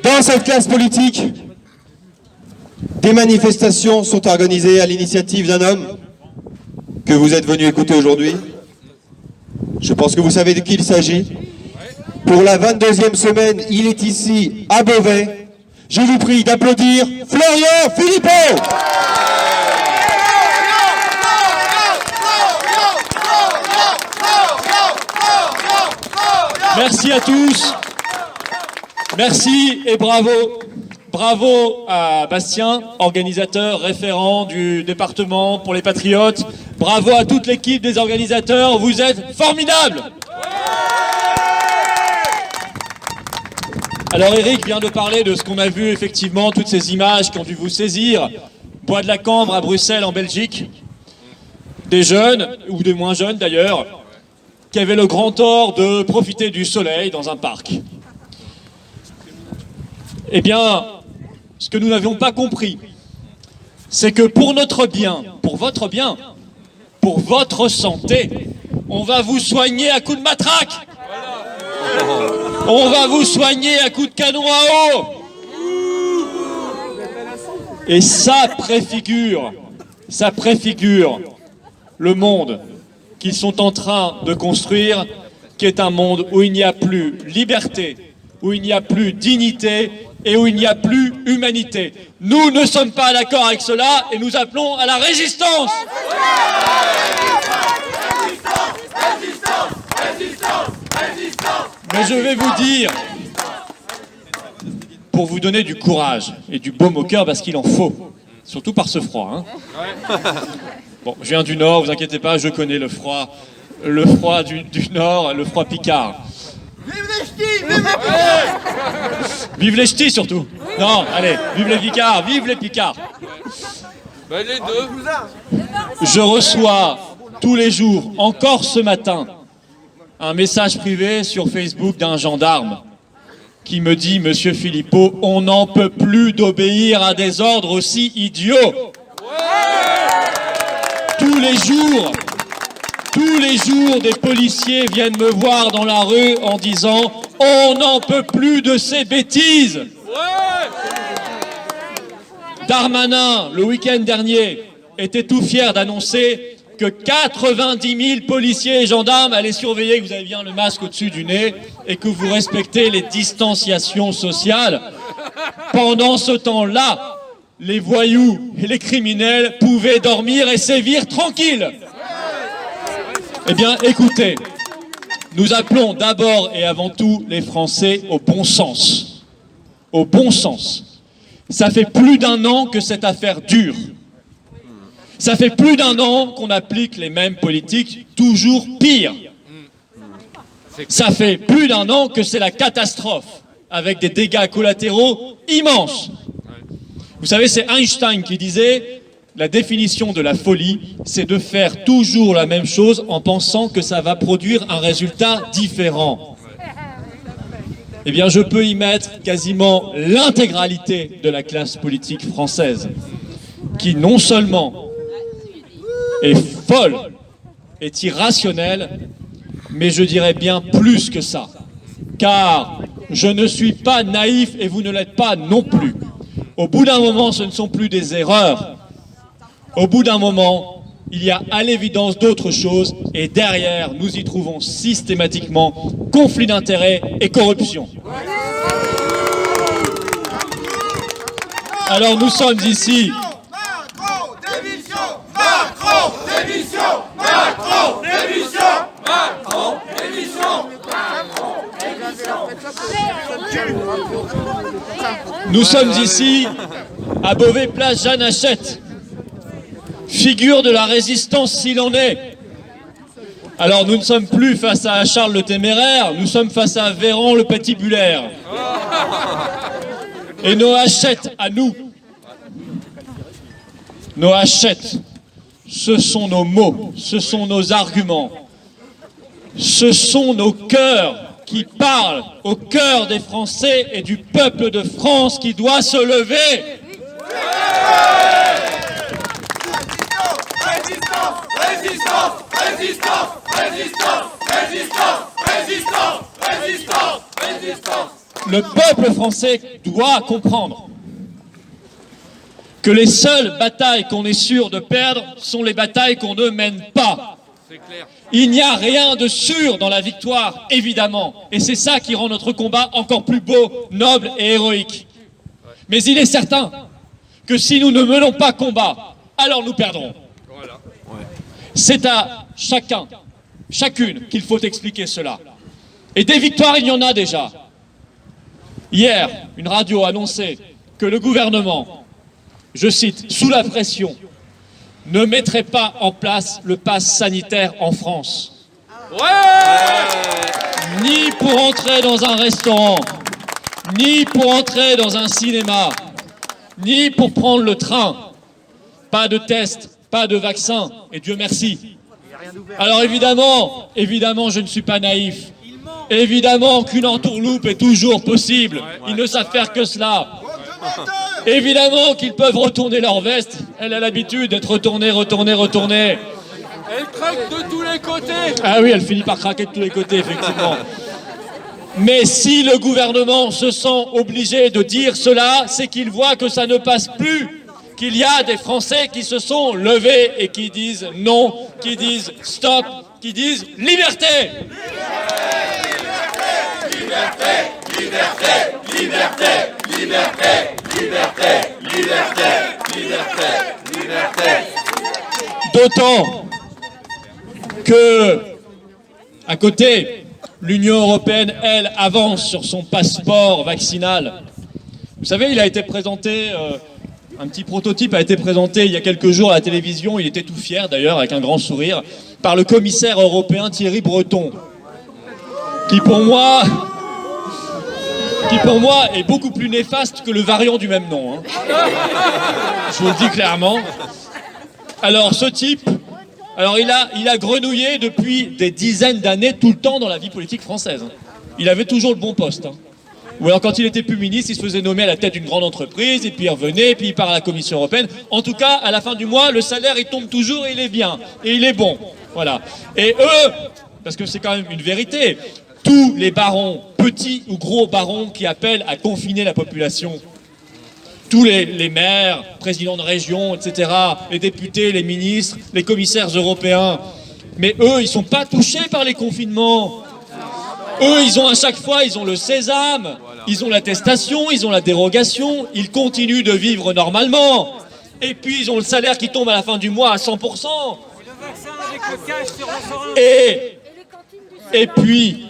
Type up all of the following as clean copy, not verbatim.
Dans cette classe politique, des manifestations sont organisées à l'initiative d'un homme que vous êtes venu écouter aujourd'hui. Je pense que vous savez de qui il s'agit. Pour la 22e semaine, il est ici à Beauvais. Je vous prie d'applaudir Florian Philippot. Merci à tous. Merci et bravo. Bravo à Bastien, organisateur, référent du département pour les Patriotes. Bravo à toute l'équipe des organisateurs, vous êtes formidables. Alors Eric vient de parler de ce qu'on a vu effectivement, toutes ces images qui ont dû vous saisir. Bois de la Cambre à Bruxelles en Belgique. Des jeunes, ou des moins jeunes d'ailleurs, qui avaient le grand tort de profiter du soleil dans un parc. Eh bien, ce que nous n'avions pas compris, c'est que pour notre bien, pour votre bien, pour votre santé, on va vous soigner à coups de matraque. On va vous soigner à coups de canon à eau. Et ça préfigure le monde qu'ils sont en train de construire, qui est un monde où il n'y a plus liberté, où il n'y a plus dignité et où il n'y a plus humanité. Nous ne sommes pas d'accord avec cela et nous appelons à la résistance. Mais je vais vous dire, pour vous donner du courage et du baume au cœur, parce qu'il en faut, surtout par ce froid. Hein. Bon, je viens du Nord, vous inquiétez pas, je connais le froid du Nord, le froid picard. Vive les ch'tis, vive les picards. Vive les ch'tis surtout. Non, allez, vive les picards, vive les picards. Ben les deux. Je reçois tous les jours, encore ce matin, un message privé sur Facebook d'un gendarme qui me dit « Monsieur Philippot, on n'en peut plus d'obéir à des ordres aussi idiots. » Tous les jours, des policiers viennent me voir dans la rue en disant « On n'en peut plus de ces bêtises !» Darmanin, le week-end dernier, était tout fier d'annoncer que 90 000 policiers et gendarmes allaient surveiller que vous avez bien le masque au-dessus du nez et que vous respectez les distanciations sociales. Pendant ce temps-là, les voyous et les criminels pouvaient dormir et sévir tranquilles. Eh bien, écoutez, nous appelons d'abord et avant tout les Français au bon sens. Au bon sens. Ça fait plus d'1 an que cette affaire dure. Ça fait plus d'1 an qu'on applique les mêmes politiques, toujours pire. Ça fait plus d'1 an que c'est la catastrophe, avec des dégâts collatéraux immenses. Vous savez, c'est Einstein qui disait « La définition de la folie, c'est de faire toujours la même chose en pensant que ça va produire un résultat différent. » Eh bien, je peux y mettre quasiment l'intégralité de la classe politique française, qui non seulement est folle, est irrationnelle, mais je dirais bien plus que ça. Car je ne suis pas naïf et vous ne l'êtes pas non plus. Au bout d'un moment, ce ne sont plus des erreurs. Au bout d'un moment, il y a à l'évidence d'autres choses et derrière, nous y trouvons systématiquement conflit d'intérêts et corruption. Alors nous sommes ici. Macron, démission. Macron, démission. Macron, démission. Macron, démission. Nous sommes ici à Beauvais, place Jeanne Hachette, figure de la résistance s'il en est. Alors nous ne sommes plus face à Charles le Téméraire, nous sommes face à Véran le Patibulaire. Et nos Hachettes à nous, nos Hachettes, ce sont nos mots, ce sont nos arguments, ce sont nos cœurs qui parlent au cœur des Français et du peuple de France qui doit se lever. Résistance, résistance, résistance, résistance, résistance, résistance, résistance, résistance. Le peuple français doit comprendre que les seules batailles qu'on est sûr de perdre sont les batailles qu'on ne mène pas. C'est clair. Il n'y a rien de sûr dans la victoire, évidemment. Et c'est ça qui rend notre combat encore plus beau, noble et héroïque. Mais il est certain que si nous ne menons pas combat, alors nous perdrons. Voilà. C'est à chacun, chacune qu'il faut expliquer cela. Et des victoires, il y en a déjà. Hier, une radio a annoncé que le gouvernement, je cite, sous la pression, ne mettrait pas en place le pass sanitaire en France. Ouais. Ni pour entrer dans un restaurant, ni pour entrer dans un cinéma, ni pour prendre le train. Pas de test, pas de vaccin, et Dieu merci. Alors évidemment, je ne suis pas naïf. Évidemment qu'une entourloupe est toujours possible. Ils ne savent faire que cela. Évidemment qu'ils peuvent retourner leur veste. Elle a l'habitude d'être retournée. Elle craque de tous les côtés. Ah oui, elle finit par craquer de tous les côtés, effectivement. Mais si le gouvernement se sent obligé de dire cela, c'est qu'il voit que ça ne passe plus. Qu'il y a des Français qui se sont levés et qui disent non, qui disent stop, qui disent liberté. D'autant que, à côté, l'Union européenne, elle, avance sur son passeport vaccinal. Vous savez, il a été présenté, un petit prototype a été présenté il y a quelques jours à la télévision, il était tout fier d'ailleurs, avec un grand sourire, par le commissaire européen Thierry Breton, qui pour moi est beaucoup plus néfaste que le variant du même nom. Hein. Je vous le dis clairement. Alors ce type, il a grenouillé depuis des dizaines d'années tout le temps dans la vie politique française. Hein. Il avait toujours le bon poste. Hein. Ou alors quand il était plus ministre, il se faisait nommer à la tête d'une grande entreprise, et puis il revenait, et puis il part à la Commission européenne. En tout cas, à la fin du mois, le salaire il tombe toujours et il est bien, et il est bon. Voilà. Et eux, parce que c'est quand même une vérité, tous les barons, petits ou gros barons qui appellent à confiner la population, tous les maires, présidents de région, etc., les députés, les ministres, les commissaires européens, mais eux, ils ne sont pas touchés par les confinements. Eux, ils ont à chaque fois, ils ont le sésame, ils ont l'attestation, ils ont la dérogation, ils continuent de vivre normalement. Et puis, ils ont le salaire qui tombe à la fin du mois à 100%. Et puis,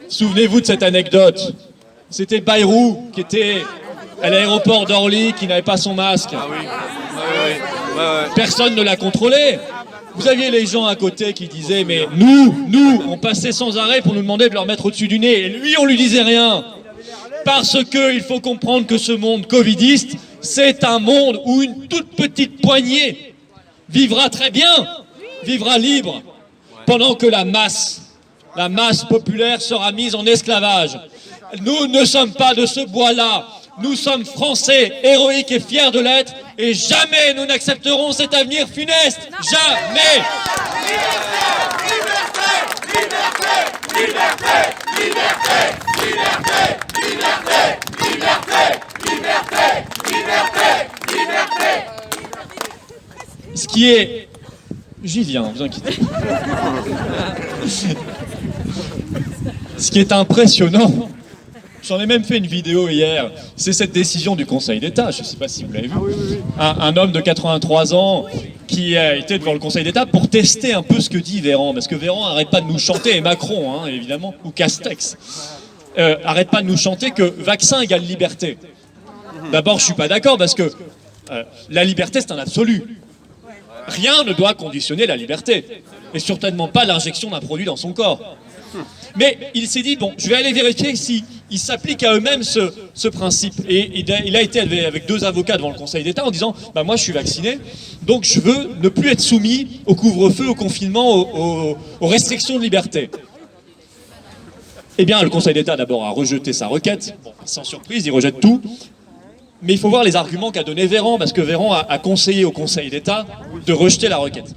souvenez-vous de cette anecdote. C'était Bayrou qui était à l'aéroport d'Orly, qui n'avait pas son masque. Ah oui. Personne ne l'a contrôlé. Vous aviez les gens à côté qui disaient, mais nous, on passait sans arrêt pour nous demander de leur mettre au-dessus du nez. Et lui, on lui disait rien. Parce qu'il faut comprendre que ce monde covidiste, c'est un monde où une toute petite poignée vivra très bien, vivra libre, pendant que la masse populaire sera mise en esclavage. Nous ne sommes pas de ce bois-là. Nous sommes Français, héroïques et fiers de l'être, et jamais nous n'accepterons cet avenir funeste. Jamais. Ce qui est... J'y viens, vous inquiétez pas. Ce qui est impressionnant, j'en ai même fait une vidéo hier, c'est cette décision du Conseil d'État, je ne sais pas si vous l'avez vu. Un homme de 83 ans qui a été devant le Conseil d'État pour tester un peu ce que dit Véran, parce que Véran n'arrête pas de nous chanter, et Macron, hein, évidemment, ou Castex, arrête pas de nous chanter que vaccin égale liberté. D'abord, je ne suis pas d'accord, parce que la liberté, c'est un absolu. Rien ne doit conditionner la liberté, et certainement pas l'injection d'un produit dans son corps. Mais il s'est dit, bon, je vais aller vérifier si ils s'appliquent à eux-mêmes ce principe. Et il a été avec 2 avocats devant le Conseil d'État en disant, bah moi je suis vacciné, donc je veux ne plus être soumis au couvre-feu, au confinement, aux restrictions de liberté. Eh bien, le Conseil d'État d'abord a rejeté sa requête. Bon, sans surprise, il rejette tout. Mais il faut voir les arguments qu'a donné Véran, parce que Véran a conseillé au Conseil d'État de rejeter la requête.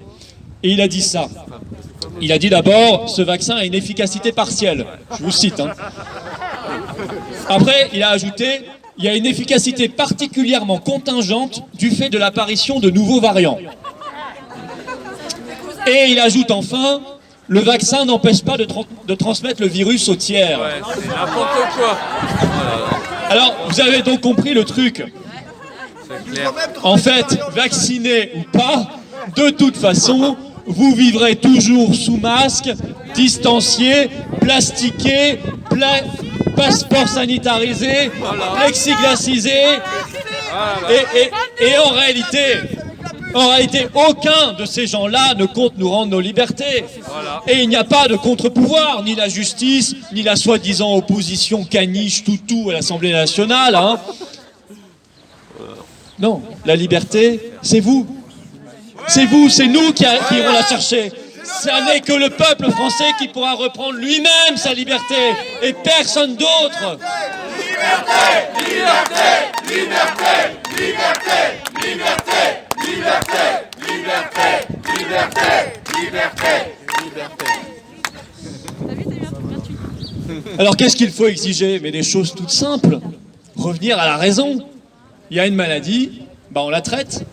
Et il a dit ça. Il a dit d'abord, ce vaccin a une efficacité partielle. Je vous cite. Hein. Après, il a ajouté, il y a une efficacité particulièrement contingente du fait de l'apparition de nouveaux variants. Et il ajoute enfin, le vaccin n'empêche pas de transmettre le virus aux tiers. Ouais, c'est n'importe quoi. Alors, vous avez donc compris le truc. C'est clair. En fait, vacciné ou pas, de toute façon, vous vivrez toujours sous masque, distancié, plastiqué, passeport sanitarisé, plexiglasisé. Et en réalité, aucun de ces gens-là ne compte nous rendre nos libertés. Voilà. Et il n'y a pas de contre-pouvoir, ni la justice, ni la soi-disant opposition caniche toutou à l'Assemblée nationale. Hein. Non, la liberté, c'est vous. C'est vous, c'est nous qui irons la chercher. Ce n'est que le peuple français qui pourra reprendre lui-même sa liberté et personne d'autre. Alors qu'est-ce qu'il faut exiger? Mais des choses toutes simples. Revenir à la raison. Il y a une maladie, bah on la traite.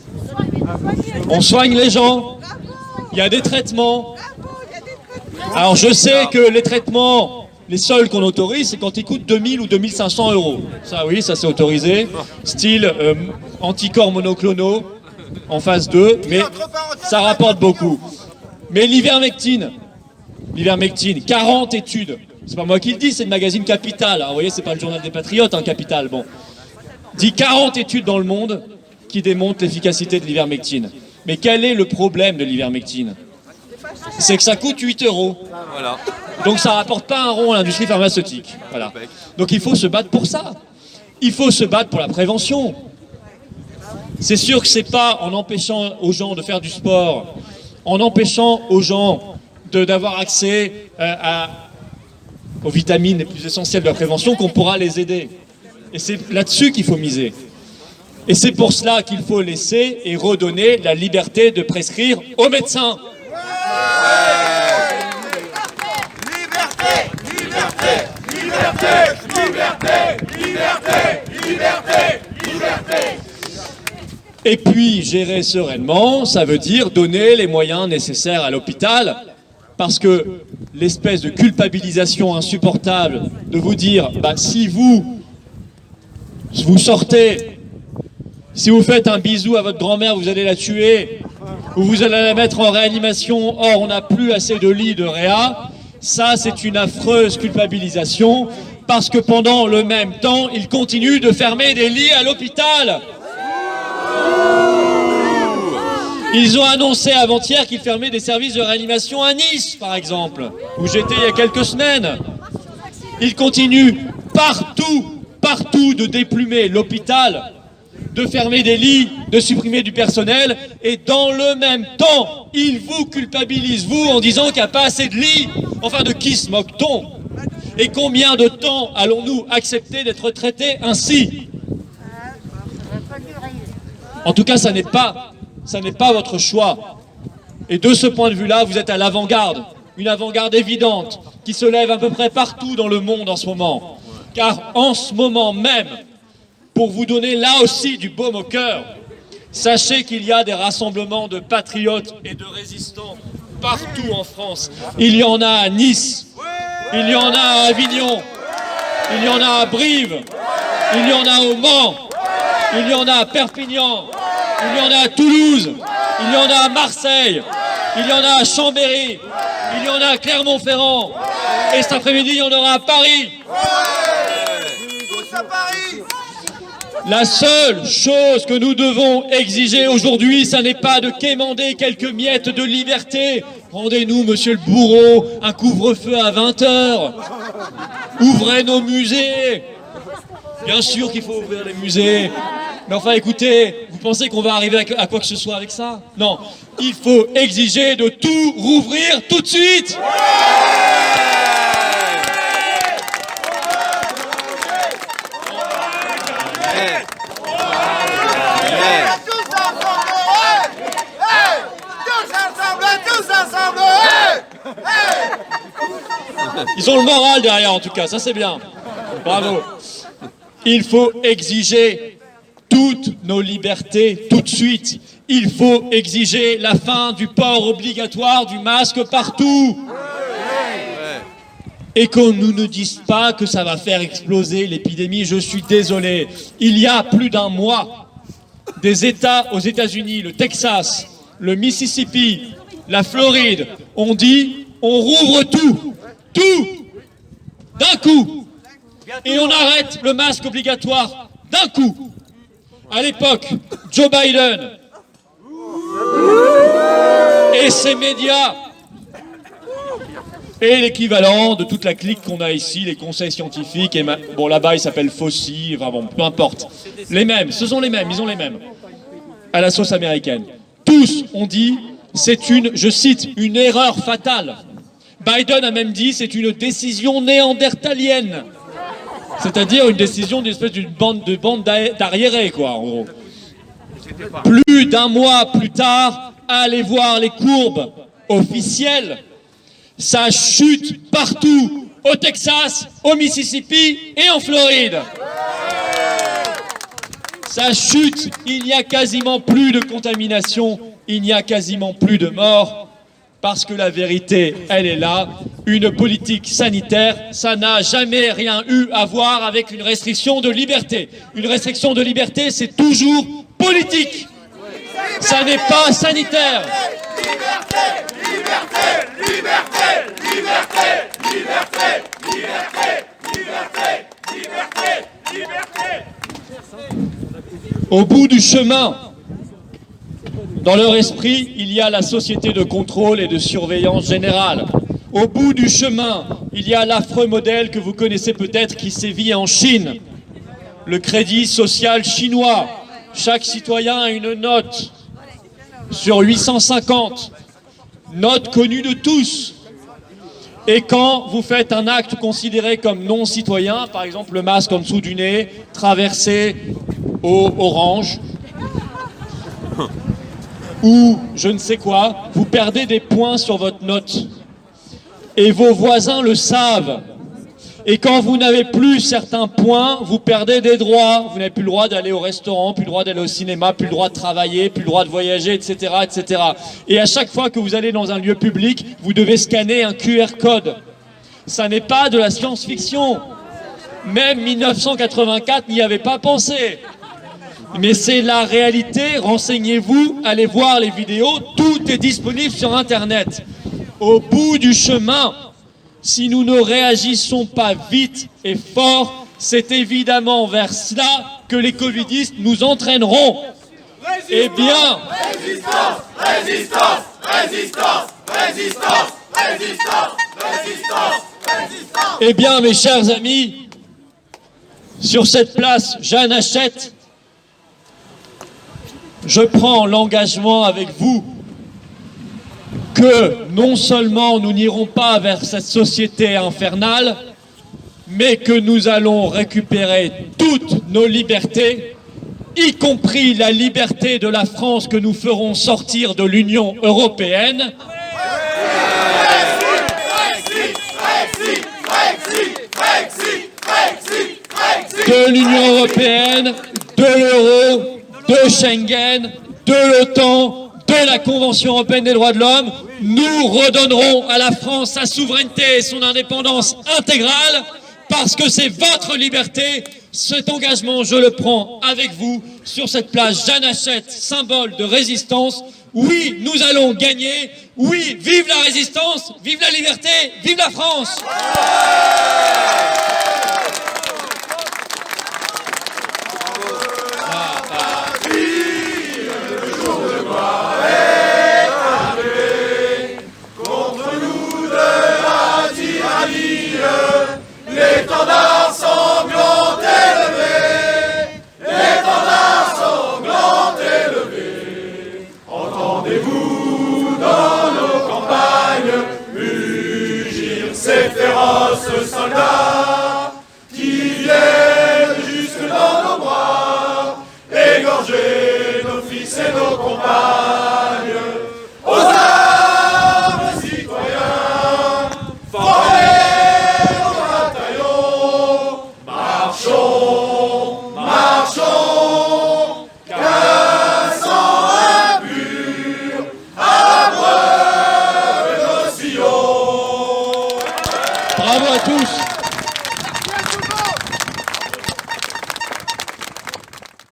On soigne les gens. Il y a des traitements. Alors je sais que les traitements, les seuls qu'on autorise, c'est quand ils coûtent 2000 ou 2500 euros. Ça oui, ça c'est autorisé. Style anticorps monoclonaux en phase 2, mais ça rapporte beaucoup. Mais l'ivermectine, 40 études. C'est pas moi qui le dis, c'est le magazine Capital. Alors, vous voyez, c'est pas le journal des Patriotes, hein, Capital. Bon, dit 40 études dans le monde qui démontrent l'efficacité de l'ivermectine. Mais quel est le problème de l'ivermectine? C'est que ça coûte 8 euros. Voilà. Donc ça rapporte pas un rond à l'industrie pharmaceutique. Voilà. Donc il faut se battre pour ça. Il faut se battre pour la prévention. C'est sûr que c'est pas en empêchant aux gens de faire du sport, en empêchant aux gens d'avoir accès aux vitamines les plus essentielles de la prévention qu'on pourra les aider. Et c'est là-dessus qu'il faut miser. Et c'est pour cela qu'il faut laisser et redonner la liberté de prescrire aux médecins. Et puis, gérer sereinement, ça veut dire donner les moyens nécessaires à l'hôpital, parce que l'espèce de culpabilisation insupportable de vous dire, bah, si vous sortez, si vous faites un bisou à votre grand-mère, vous allez la tuer, ou vous allez la mettre en réanimation, or on n'a plus assez de lits de réa, ça c'est une affreuse culpabilisation, parce que pendant le même temps, ils continuent de fermer des lits à l'hôpital. Ils ont annoncé avant-hier qu'ils fermaient des services de réanimation à Nice, par exemple, où j'étais il y a quelques semaines. Ils continuent partout de déplumer l'hôpital, de fermer des lits, de supprimer du personnel, et dans le même temps, ils vous culpabilisent, vous, en disant qu'il n'y a pas assez de lits. Enfin, de qui se moque-t-on? Et combien de temps allons-nous accepter d'être traités ainsi? En tout cas, ça n'est pas votre choix. Et de ce point de vue-là, vous êtes à l'avant-garde. Une avant-garde évidente qui se lève à peu près partout dans le monde en ce moment. Car en ce moment même, pour vous donner là aussi du baume au cœur, sachez qu'il y a des rassemblements de patriotes et de résistants partout en France. Il y en a à Nice, il y en a à Avignon, il y en a à Brive, il y en a au Mans, il y en a à Perpignan, il y en a à Toulouse, il y en a à Marseille, il y en a à Chambéry, il y en a à Clermont-Ferrand, et cet après-midi, il y en aura à Paris. Tous à Paris. La seule chose que nous devons exiger aujourd'hui, ça n'est pas de quémander quelques miettes de liberté. Rendez-nous, monsieur le bourreau, un couvre-feu à 20h. Ouvrez nos musées. Bien sûr qu'il faut ouvrir les musées. Mais enfin, écoutez, vous pensez qu'on va arriver à quoi que ce soit avec ça? Non, il faut exiger de tout rouvrir tout de suite. Tous ensemble. Ils ont le moral derrière en tout cas, ça c'est bien. Bravo. Il faut exiger toutes nos libertés tout de suite. Il faut exiger la fin du port obligatoire du masque partout. Et qu'on nous ne dise pas que ça va faire exploser l'épidémie, je suis désolé. Il y a plus d'un mois, des États aux États-Unis, le Texas, le Mississippi, la Floride, ont dit on rouvre tout, d'un coup. Et on arrête le masque obligatoire d'un coup. À l'époque, Joe Biden et ses médias et l'équivalent de toute la clique qu'on a ici, les conseils scientifiques, et bon là-bas il s'appelle Fauci, enfin bon, peu importe. Les mêmes, ce sont les mêmes, ils ont les mêmes. À la sauce américaine. Tous ont dit, c'est une, je cite, une erreur fatale. Biden a même dit, c'est une décision néandertalienne. C'est-à-dire une décision d'une espèce d'une bande d'arriérés, quoi, en gros. Plus d'un mois plus tard, allez voir les courbes officielles. Ça chute partout, au Texas, au Mississippi et en Floride. Ça chute, il n'y a quasiment plus de contamination, il n'y a quasiment plus de morts, parce que la vérité, elle est là. Une politique sanitaire, ça n'a jamais rien eu à voir avec une restriction de liberté. Une restriction de liberté, c'est toujours politique. Ça n'est pas sanitaire. Au bout du chemin, dans leur esprit, il y a la société de contrôle et de surveillance générale. Au bout du chemin, il y a l'affreux modèle que vous connaissez peut-être qui sévit en Chine. Le crédit social chinois. Chaque citoyen a une note sur 850. Note connue de tous. Et quand vous faites un acte considéré comme non citoyen, par exemple le masque en dessous du nez, traversé au orange, ou je ne sais quoi, vous perdez des points sur votre note. Et vos voisins le savent. Et quand vous n'avez plus certains points, vous perdez des droits. Vous n'avez plus le droit d'aller au restaurant, plus le droit d'aller au cinéma, plus le droit de travailler, plus le droit de voyager, etc., etc. Et à chaque fois que vous allez dans un lieu public, vous devez scanner un QR code. Ça n'est pas de la science-fiction. Même 1984 n'y avait pas pensé. Mais c'est la réalité, renseignez-vous, allez voir les vidéos, tout est disponible sur Internet. Au bout du chemin, si nous ne réagissons pas vite et fort, c'est évidemment vers cela que les covidistes nous entraîneront. Eh bien, eh bien, mes chers amis, sur cette place, Jeanne Hachette, je prends l'engagement avec vous que non seulement nous n'irons pas vers cette société infernale, mais que nous allons récupérer toutes nos libertés, y compris la liberté de la France que nous ferons sortir de l'Union européenne. De l'Union européenne, de l'euro, de Schengen, de l'OTAN, de la Convention européenne des droits de l'homme. Nous redonnerons à la France sa souveraineté et son indépendance intégrale parce que c'est votre liberté. Cet engagement, je le prends avec vous sur cette place Jeanne Hachette, symbole de résistance. Oui, nous allons gagner. Oui, vive la résistance, vive la liberté, vive la France. L'étendard sanglant élevé, l'étendard sanglant élevé. Entendez-vous dans nos campagnes mugir ces féroces soldats qui viennent jusque dans nos bras, égorger nos fils et nos compagnes. Aux armes, citoyens, formez marchons Bravo à tous.